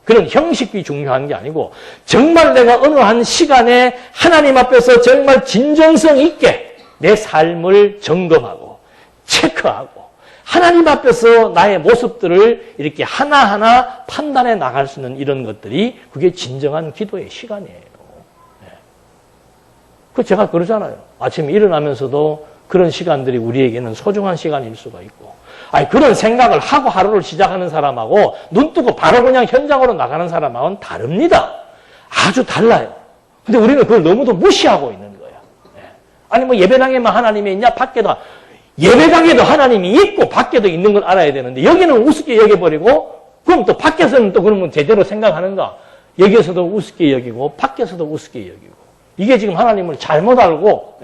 그런 형식이 중요한 게 아니고 정말 내가 어느 한 시간에 하나님 앞에서 정말 진정성 있게 내 삶을 점검하고 체크하고 하나님 앞에서 나의 모습들을 이렇게 하나하나 판단해 나갈 수 있는 이런 것들이 그게 진정한 기도의 시간이에요. 그 제가 그러잖아요. 아침에 일어나면서도 그런 시간들이 우리에게는 소중한 시간일 수가 있고 그런 생각을 하고 하루를 시작하는 사람하고 눈 뜨고 바로 그냥 현장으로 나가는 사람하고는 다릅니다. 아주 달라요. 근데 우리는 그걸 너무도 무시하고 있는 거예요. 아니 뭐 예배당에만 하나님이 있냐? 밖에도 예배당에도 하나님이 있고 밖에도 있는 걸 알아야 되는데 여기는 우습게 여겨버리고 그럼 또 밖에서는 또 그러면 제대로 생각하는가? 여기에서도 우습게 여기고 밖에서도 우습게 여기고 이게 지금 하나님을 잘못 알고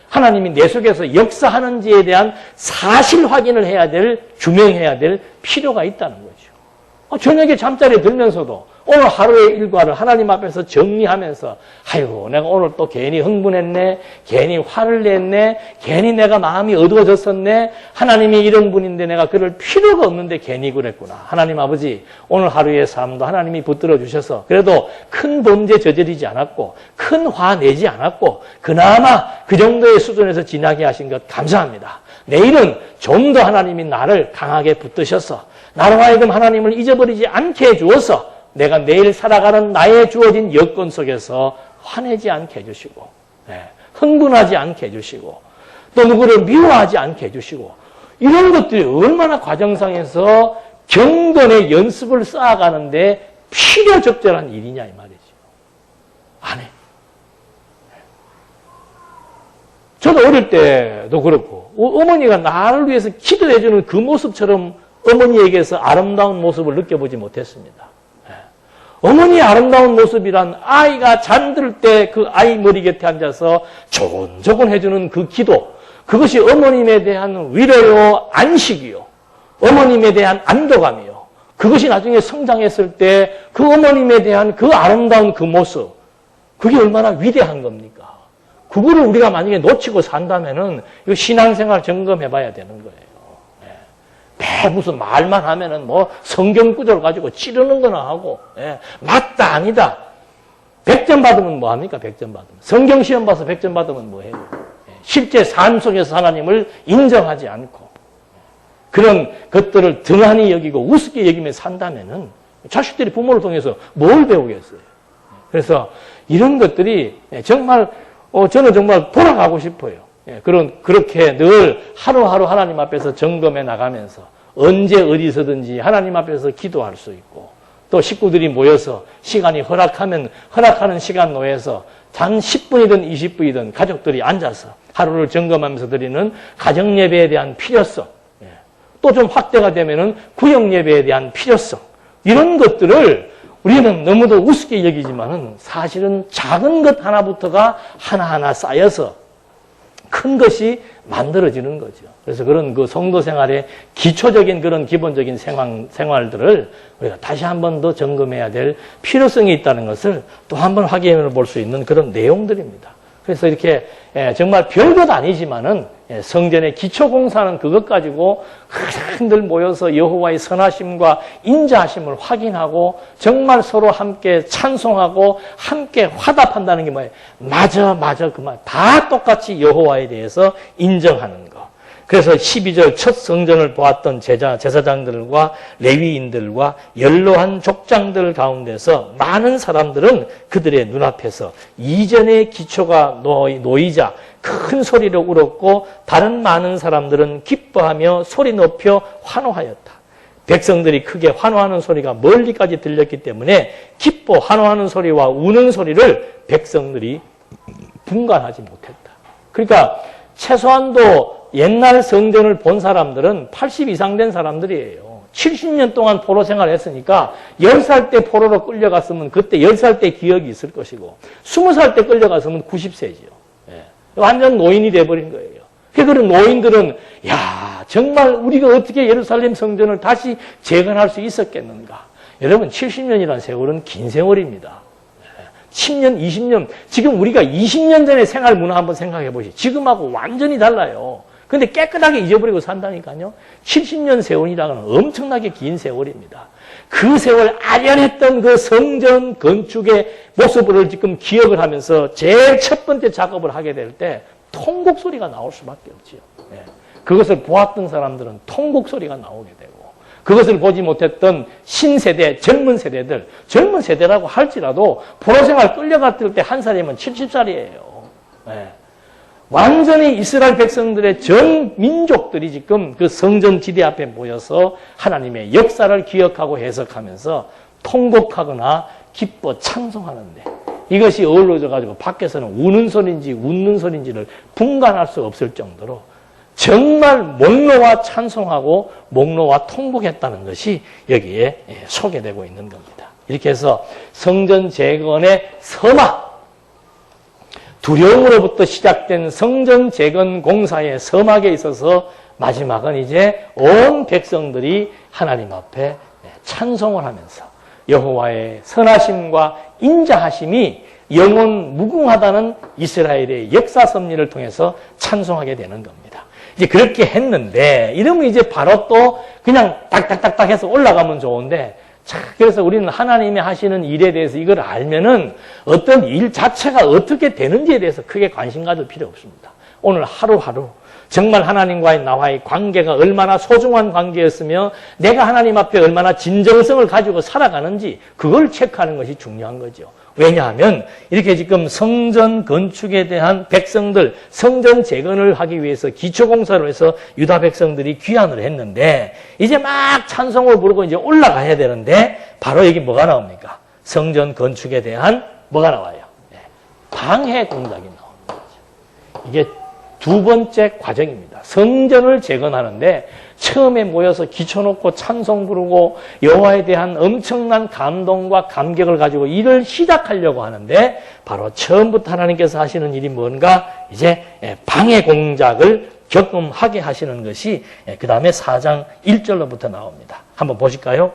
하나님이 내 속에서 역사하는지에 대한 사실 확인을 해야 될, 규명해야 될 필요가 있다는 거죠. 저녁에 잠자리에 들면서도 오늘 하루의 일과를 하나님 앞에서 정리하면서 아이고 내가 오늘 또 괜히 흥분했네, 괜히 화를 냈네, 괜히 내가 마음이 어두워졌었네, 하나님이 이런 분인데 내가 그럴 필요가 없는데 괜히 그랬구나. 하나님 아버지 오늘 하루의 삶도 하나님이 붙들어 주셔서 그래도 큰 범죄 저지르지 않았고 큰 화 내지 않았고 그나마 그 정도의 수준에서 지나게 하신 것 감사합니다. 내일은 좀 더 하나님이 나를 강하게 붙드셔서 나로 하여금 하나님을 잊어버리지 않게 해주어서 내가 내일 살아가는 나의 주어진 여건 속에서 화내지 않게 해주시고 흥분하지 않게 해주시고 또 누구를 미워하지 않게 해주시고 이런 것들이 얼마나 과정상에서 경건의 연습을 쌓아가는데 필요적절한 일이냐 이 말이죠. 안 해. 저도 어릴 때도 그렇고 어머니가 나를 위해서 기도해주는 그 모습처럼 어머니에게서 아름다운 모습을 느껴보지 못했습니다. 어머니의 아름다운 모습이란 아이가 잠들 때 그 아이 머리 곁에 앉아서 조곤조곤 해주는 그 기도, 그것이 어머님에 대한 위로요, 안식이요, 어머님에 대한 안도감이요. 그것이 나중에 성장했을 때 그 어머님에 대한 그 아름다운 그 모습, 그게 얼마나 위대한 겁니까? 그거를 우리가 만약에 놓치고 산다면은 이거 신앙생활 점검해 봐야 되는 거예요. 매 무슨 말만 하면은 뭐 성경 구절 가지고 찌르는 거나 하고, 맞다, 아니다. 100점 받으면 뭐 합니까? 100점 받으면. 성경 시험 봐서 100점 받으면 뭐 해요? 실제 삶 속에서 하나님을 인정하지 않고 그런 것들을 등한히 여기고 우습게 여기며 산다면은 자식들이 부모를 통해서 뭘 배우겠어요? 그래서 이런 것들이 정말 저는 정말 돌아가고 싶어요. 그렇게 늘 하루하루 하나님 앞에서 점검해 나가면서 언제 어디서든지 하나님 앞에서 기도할 수 있고 또 식구들이 모여서 시간이 허락하면 허락하는 시간 내에서 단 10분이든 20분이든 가족들이 앉아서 하루를 점검하면서 드리는 가정 예배에 대한 필요성, 또 좀 확대가 되면은 구역 예배에 대한 필요성, 이런 것들을 우리는 너무도 우습게 여기지만은 사실은 작은 것 하나부터가 하나하나 쌓여서 큰 것이 만들어지는 거죠. 그래서 그런 그 성도 생활의 기초적인 그런 기본적인 생활들을 우리가 다시 한 번 더 점검해야 될 필요성이 있다는 것을 또 한 번 확인해 볼 수 있는 그런 내용들입니다. 그래서 이렇게 정말 별것 아니지만은 성전의 기초공사는 그것 가지고 사람들 모여서 여호와의 선하심과 인자하심을 확인하고 정말 서로 함께 찬송하고 함께 화답한다는 게 뭐예요? 맞아 그 말. 다 똑같이 여호와에 대해서 인정하는 거. 그래서 12절 첫 성전을 보았던 제사장들과 레위인들과 연로한 족장들 가운데서 많은 사람들은 그들의 눈앞에서 이전의 기초가 놓이자 큰 소리로 울었고 다른 많은 사람들은 기뻐하며 소리 높여 환호하였다. 백성들이 크게 환호하는 소리가 멀리까지 들렸기 때문에 기뻐 환호하는 소리와 우는 소리를 백성들이 분간하지 못했다. 그러니까 최소한도 옛날 성전을 본 사람들은 80 이상 된 사람들이에요. 70년 동안 포로 생활을 했으니까 10살 때 포로로 끌려갔으면 그때 10살 때 기억이 있을 것이고 20살 때 끌려갔으면 90세지요. 완전 노인이 돼버린 거예요. 그래서 노인들은 정말 우리가 어떻게 예루살렘 성전을 다시 재건할 수 있었겠는가. 여러분 70년이라는 세월은 긴 세월입니다. 10년, 20년, 지금 우리가 20년 전의 생활 문화 한번 생각해 보시죠. 지금하고 완전히 달라요. 근데 깨끗하게 잊어버리고 산다니까요. 70년 세월이라는 엄청나게 긴 세월입니다. 그 세월 아련했던 그 성전 건축의 모습을 지금 기억을 하면서 제일 첫 번째 작업을 하게 될 때 통곡 소리가 나올 수밖에 없지요. 그것을 보았던 사람들은 통곡 소리가 나오게 되고 그것을 보지 못했던 신세대, 젊은 세대들, 젊은 세대라고 할지라도 포로생활 끌려갔을 때 한 살이면 70살이에요. 완전히 이스라엘 백성들의 전 민족들이 지금 그 성전 지대 앞에 모여서 하나님의 역사를 기억하고 해석하면서 통곡하거나 기뻐 찬송하는데 이것이 어우러져 가지고 밖에서는 우는 소리인지 웃는 소리인지를 분간할 수 없을 정도로 정말 목놓아 찬송하고 목놓아 통곡했다는 것이 여기에 소개되고 있는 겁니다. 이렇게 해서 성전 재건의 서막, 두려움으로부터 시작된 성전 재건 공사의 서막에 있어서 마지막은 이제 온 백성들이 하나님 앞에 찬송을 하면서 여호와의 선하심과 인자하심이 영원 무궁하다는 이스라엘의 역사 섭리를 통해서 찬송하게 되는 겁니다. 이제 그렇게 했는데 이러면 이제 바로 또 그냥 딱딱딱딱 해서 올라가면 좋은데 그래서 우리는 하나님이 하시는 일에 대해서 이걸 알면은 어떤 일 자체가 어떻게 되는지에 대해서 크게 관심 가질 필요 없습니다. 오늘 하루하루 정말 하나님과의 나와의 관계가 얼마나 소중한 관계였으며 내가 하나님 앞에 얼마나 진정성을 가지고 살아가는지 그걸 체크하는 것이 중요한 거죠. 왜냐하면 이렇게 지금 성전 건축에 대한 백성들, 성전 재건을 하기 위해서 기초공사를 해서 유다 백성들이 귀환을 했는데 이제 막 찬송을 부르고 이제 올라가야 되는데 바로 여기 뭐가 나옵니까? 성전 건축에 대한 뭐가 나와요? 방해 공작이 나오는 거죠. 이게 두 번째 과정입니다. 성전을 재건하는데 처음에 모여서 기초 놓고 찬송 부르고 여호와에 대한 엄청난 감동과 감격을 가지고 일을 시작하려고 하는데 바로 처음부터 하나님께서 하시는 일이 뭔가 이제 방해 공작을 경험하게 하시는 것이 그 다음에 4장 1절로부터 나옵니다. 한번 보실까요?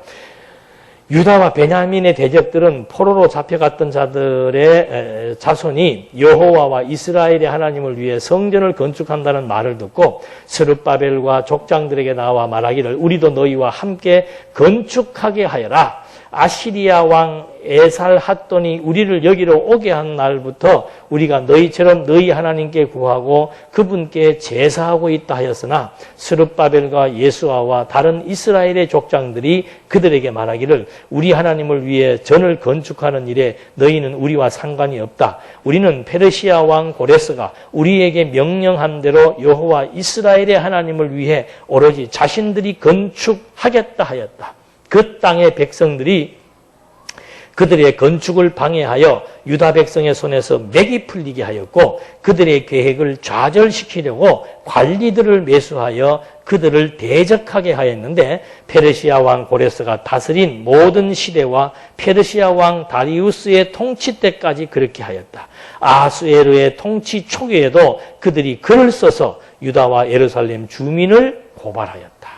유다와 베냐민의 대적들은 포로로 잡혀갔던 자들의 자손이 여호와와 이스라엘의 하나님을 위해 성전을 건축한다는 말을 듣고 스룹바벨과 족장들에게 나와 말하기를 우리도 너희와 함께 건축하게 하여라. 아시리아 왕 에살핫돈이 우리를 여기로 오게 한 날부터 우리가 너희처럼 너희 하나님께 구하고 그분께 제사하고 있다 하였으나 스룹바벨과 예수아와 다른 이스라엘의 족장들이 그들에게 말하기를 우리 하나님을 위해 전을 건축하는 일에 너희는 우리와 상관이 없다. 우리는 페르시아 왕 고레스가 우리에게 명령한 대로 여호와 이스라엘의 하나님을 위해 오로지 자신들이 건축하겠다 하였다. 그 땅의 백성들이 그들의 건축을 방해하여 유다 백성의 손에서 맥이 풀리게 하였고 그들의 계획을 좌절시키려고 관리들을 매수하여 그들을 대적하게 하였는데 페르시아 왕 고레스가 다스린 모든 시대와 페르시아 왕 다리우스의 통치 때까지 그렇게 하였다. 아하수에르의 통치 초기에도 그들이 글을 써서 유다와 예루살렘 주민을 고발하였다.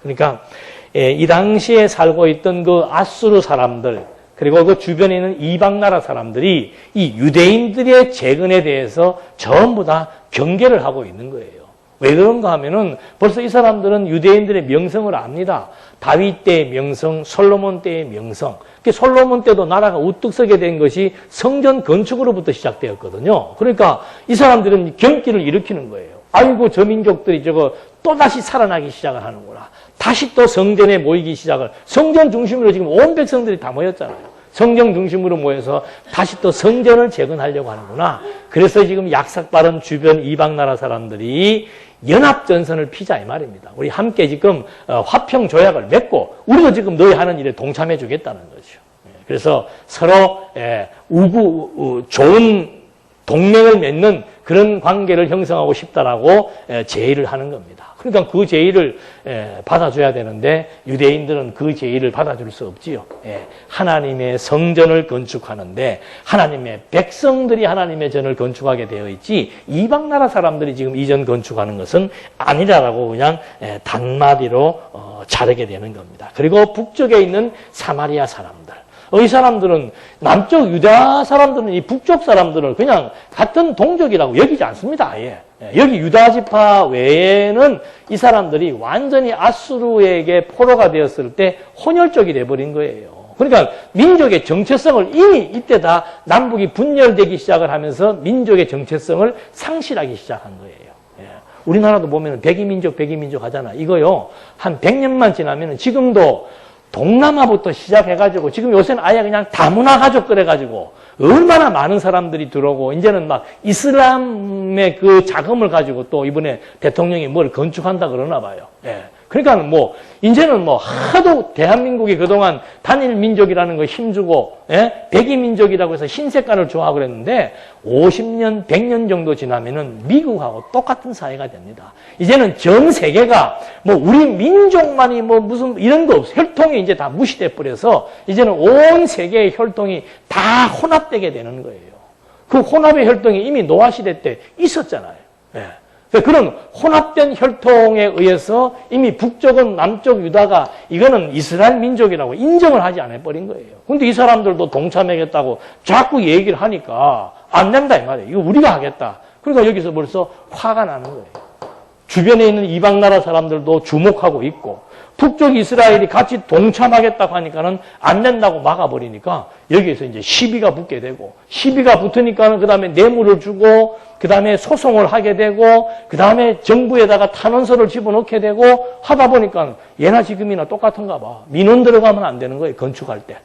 그러니까 이 당시에 살고 있던 그 아수르 사람들 그리고 그 주변에 있는 이방 나라 사람들이 이 유대인들의 재건에 대해서 전부 다 경계를 하고 있는 거예요. 왜 그런가 하면은 벌써 이 사람들은 유대인들의 명성을 압니다. 다윗 때의 명성, 솔로몬 때의 명성. 솔로몬 때도 나라가 우뚝 서게 된 것이 성전 건축으로부터 시작되었거든요. 그러니까 이 사람들은 경기를 일으키는 거예요. 아이고 저 민족들이 저거 또다시 살아나기 시작을 하는구나. 다시 또 성전에 모이기 시작을. 성전 중심으로 지금 온 백성들이 다 모였잖아요. 성전 중심으로 모여서 다시 또 성전을 재건하려고 하는구나. 그래서 지금 약삭빠른 주변 이방 나라 사람들이 연합전선을 피자 이 말입니다. 우리 함께 지금 화평 조약을 맺고 우리도 지금 너희 하는 일에 동참해 주겠다는 거죠. 그래서 서로 좋은 동맹을 맺는 그런 관계를 형성하고 싶다라고 제의를 하는 겁니다. 그러니까 그 제의를 받아줘야 되는데 유대인들은 그 제의를 받아줄 수 없지요. 하나님의 성전을 건축하는데 하나님의 백성들이 하나님의 전을 건축하게 되어 있지 이방 나라 사람들이 지금 이전 건축하는 것은 아니라라고 그냥 단마디로 자르게 되는 겁니다. 그리고 북쪽에 있는 사마리아 사람들. 이 사람들은 남쪽 유다 사람들은 이 북쪽 사람들을 그냥 같은 동족이라고 여기지 않습니다. 아예. 여기 유다 지파 외에는 이 사람들이 완전히 아수르에게 포로가 되었을 때 혼혈족이 돼버린 거예요. 그러니까 민족의 정체성을 이미 이때 다 남북이 분열되기 시작을 하면서 민족의 정체성을 상실하기 시작한 거예요. 우리나라도 보면 백이민족 하잖아. 이거요. 한 100년만 지나면 지금도 동남아부터 시작해가지고 지금 요새는 아예 그냥 다문화 가족 그래가지고 얼마나 많은 사람들이 들어오고 이제는 막 이슬람의 그 자금을 가지고 또 이번에 대통령이 뭘 건축한다 그러나 봐요. 그러니까 뭐 이제는 뭐 하도 대한민국이 그동안 단일 민족이라는 거 힘주고 백이 민족이라고 해서 흰색깔을 좋아하고 그랬는데 50년, 100년 정도 지나면은 미국하고 똑같은 사회가 됩니다. 이제는 전 세계가 뭐 우리 민족만이 뭐 무슨 이런 거 없어. 혈통이 이제 다 무시돼 버려서 이제는 온 세계의 혈통이 다 혼합되게 되는 거예요. 그 혼합의 혈통이 이미 노아 시대 때 있었잖아요. 그런 혼합된 혈통에 의해서 이미 북쪽은 남쪽 유다가 이거는 이스라엘 민족이라고 인정을 하지 않아 버린 거예요. 근데 이 사람들도 동참하겠다고 자꾸 얘기를 하니까 안 된다 이 말이에요. 이거 우리가 하겠다. 그러니까 여기서 벌써 화가 나는 거예요. 주변에 있는 이방 나라 사람들도 주목하고 있고 북쪽 이스라엘이 같이 동참하겠다고 하니까는 안 된다고 막아버리니까 여기에서 이제 시비가 붙게 되고 시비가 붙으니까는 그 다음에 뇌물을 주고 그 다음에 소송을 하게 되고 그 다음에 정부에다가 탄원서를 집어넣게 되고 하다 보니까 예나 지금이나 똑같은가 봐. 민원 들어가면 안 되는 거예요. 건축할 때.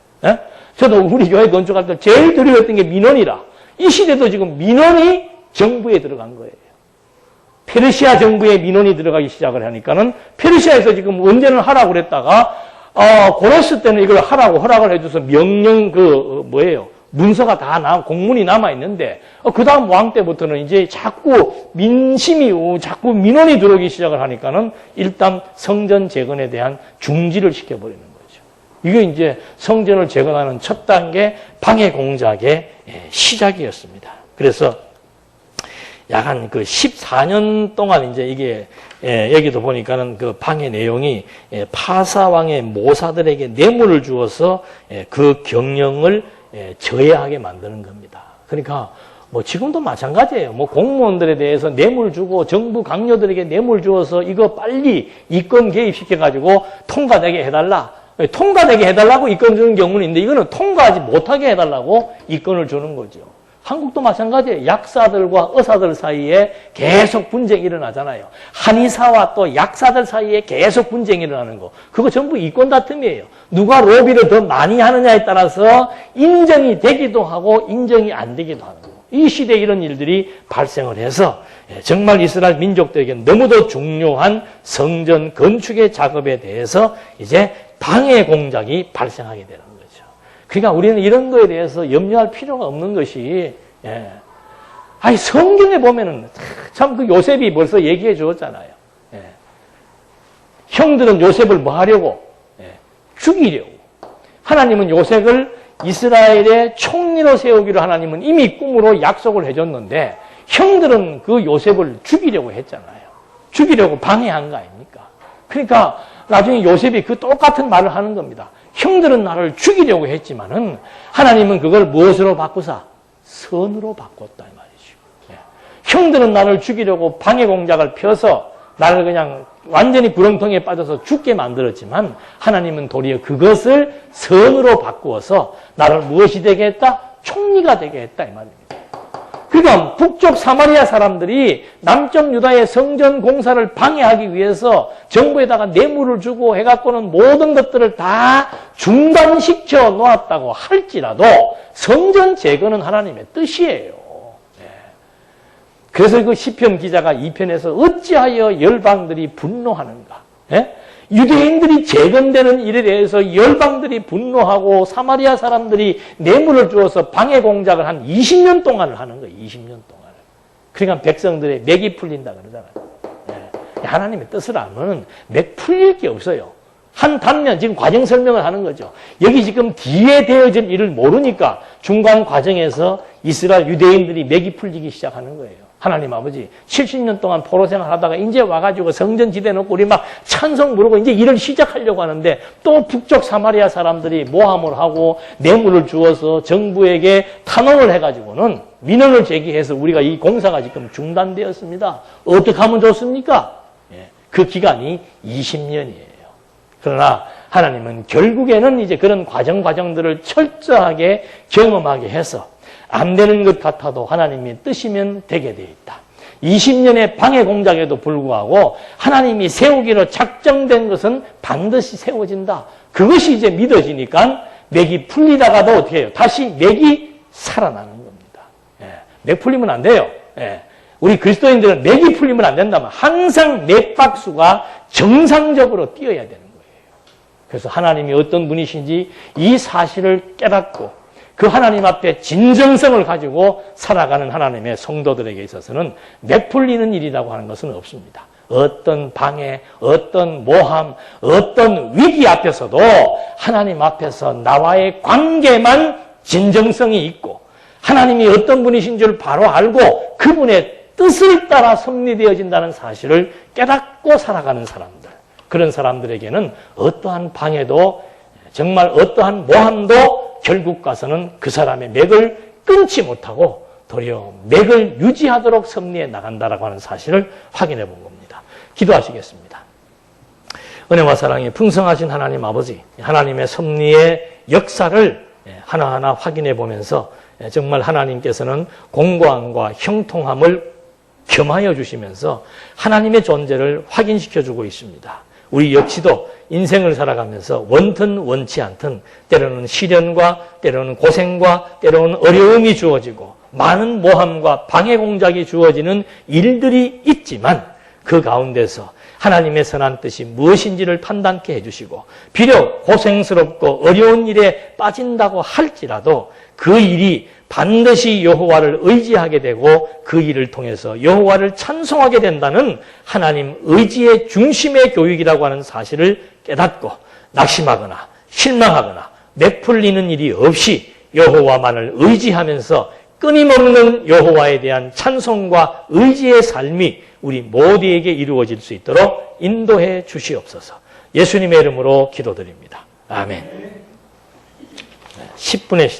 저도 우리 교회 건축할 때 제일 두려웠던 게 민원이라. 이 시대도 지금 민원이 정부에 들어간 거예요. 페르시아 정부에 민원이 들어가기 시작을 하니까는 페르시아에서 지금 언제는 하라고 그랬다가 고레스 때는 이걸 하라고 허락을 해줘서 명령 문서가 다 공문이 남아 있는데 그 다음 왕 때부터는 이제 자꾸 자꾸 민원이 들어오기 시작을 하니까는 일단 성전 재건에 대한 중지를 시켜버리는 거죠. 이게 이제 성전을 재건하는 첫 단계 방해 공작의 시작이었습니다. 그래서 약한 그 14년 동안 이제 이게 여기도 보니까는 그 방의 내용이 파사왕의 모사들에게 뇌물을 주어서 그 경영을 저해하게 만드는 겁니다. 그러니까 뭐 지금도 마찬가지예요. 뭐 공무원들에 대해서 뇌물 주고 정부 강요들에게 뇌물 주어서 이거 빨리 이권 개입시켜 가지고 통과되게 해달라. 통과되게 해달라고 이권 주는 경우는 있는데 이거는 통과하지 못하게 해달라고 이권을 주는 거죠. 한국도 마찬가지예요. 약사들과 의사들 사이에 계속 분쟁이 일어나잖아요. 한의사와 또 약사들 사이에 계속 분쟁이 일어나는 거. 그거 전부 이권 다툼이에요. 누가 로비를 더 많이 하느냐에 따라서 인정이 되기도 하고 인정이 안 되기도 하는 거예요. 이 시대에 이런 일들이 발생을 해서 정말 이스라엘 민족들에게 너무도 중요한 성전 건축의 작업에 대해서 이제 방해 공작이 발생하게 되는 거죠. 그러니까 우리는 이런 거에 대해서 염려할 필요가 없는 것이, 아니, 성경에 보면은 참 그 요셉이 벌써 얘기해 주었잖아요. 형들은 요셉을 뭐 하려고? 죽이려고. 하나님은 요셉을 이스라엘의 총리로 세우기로 하나님은 이미 꿈으로 약속을 해줬는데 형들은 그 요셉을 죽이려고 했잖아요. 죽이려고 방해한 거 아닙니까? 그러니까 나중에 요셉이 그 똑같은 말을 하는 겁니다. 형들은 나를 죽이려고 했지만은 하나님은 그걸 무엇으로 바꾸사? 선으로 바꿨다 이 말이죠. 형들은 나를 죽이려고 방해 공작을 펴서 나를 그냥 완전히 구렁텅이에 빠져서 죽게 만들었지만 하나님은 도리어 그것을 선으로 바꾸어서 나를 무엇이 되게 했다? 총리가 되게 했다 이 말입니다. 그러니까 북쪽 사마리아 사람들이 남쪽 유다의 성전 공사를 방해하기 위해서 정부에다가 뇌물을 주고 해갖고는 모든 것들을 다 중단시켜 놓았다고 할지라도 성전 재건은 하나님의 뜻이에요. 그래서 그 시편 기자가 2편에서 어찌하여 열방들이 분노하는가? 유대인들이 재건되는 일에 대해서 열방들이 분노하고 사마리아 사람들이 뇌물을 주어서 방해 공작을 한 20년 동안을 하는 거예요. 20년 동안을. 그러니까 백성들의 맥이 풀린다 그러잖아요. 하나님의 뜻을 알면 맥 풀릴 게 없어요. 한 단면, 지금 과정 설명을 하는 거죠. 여기 지금 뒤에 되어질 일을 모르니까 중간 과정에서 이스라엘 유대인들이 맥이 풀리기 시작하는 거예요. 하나님 아버지 70년 동안 포로 생활하다가 이제 와가지고 성전 지대 놓고 우리 막 찬송 부르고 이제 일을 시작하려고 하는데 또 북쪽 사마리아 사람들이 모함을 하고 뇌물을 주어서 정부에게 탄원을 해가지고는 민원을 제기해서 우리가 이 공사가 지금 중단되었습니다. 어떻게 하면 좋습니까? 그 기간이 20년이에요. 그러나 하나님은 결국에는 이제 그런 과정들을 철저하게 경험하게 해서 안 되는 것 같아도 하나님의 뜻이면 되게 되어 있다. 20년의 방해 공작에도 불구하고 하나님이 세우기로 작정된 것은 반드시 세워진다. 그것이 이제 믿어지니까 맥이 풀리다가도 어떻게 해요? 다시 맥이 살아나는 겁니다. 맥 풀리면 안 돼요. 우리 그리스도인들은 맥이 풀리면 안 된다면 항상 맥박수가 정상적으로 뛰어야 되는 거예요. 그래서 하나님이 어떤 분이신지 이 사실을 깨닫고 그 하나님 앞에 진정성을 가지고 살아가는 하나님의 성도들에게 있어서는 맥 풀리는 일이라고 하는 것은 없습니다. 어떤 방해, 어떤 모함, 어떤 위기 앞에서도 하나님 앞에서 나와의 관계만 진정성이 있고 하나님이 어떤 분이신 줄 바로 알고 그분의 뜻을 따라 섭리되어진다는 사실을 깨닫고 살아가는 사람들. 그런 사람들에게는 어떠한 방해도 정말 어떠한 모함도 결국 가서는 그 사람의 맥을 끊지 못하고 도리어 맥을 유지하도록 섭리해 나간다라고 하는 사실을 확인해 본 겁니다. 기도하시겠습니다. 은혜와 사랑이 풍성하신 하나님 아버지, 하나님의 섭리의 역사를 하나하나 확인해 보면서 정말 하나님께서는 공고함과 형통함을 겸하여 주시면서 하나님의 존재를 확인시켜 주고 있습니다. 우리 역시도 인생을 살아가면서 원튼 원치 않든 때로는 시련과 때로는 고생과 때로는 어려움이 주어지고 많은 모함과 방해 공작이 주어지는 일들이 있지만 그 가운데서 하나님의 선한 뜻이 무엇인지를 판단케 해주시고 비록 고생스럽고 어려운 일에 빠진다고 할지라도 그 일이 반드시 여호와를 의지하게 되고 그 일을 통해서 여호와를 찬송하게 된다는 하나님 의지의 중심의 교육이라고 하는 사실을 깨닫고 낙심하거나 실망하거나 맥풀리는 일이 없이 여호와만을 의지하면서 끊임없는 여호와에 대한 찬송과 의지의 삶이 우리 모두에게 이루어질 수 있도록 인도해 주시옵소서. 예수님의 이름으로 기도드립니다. 아멘. 10분의 시작.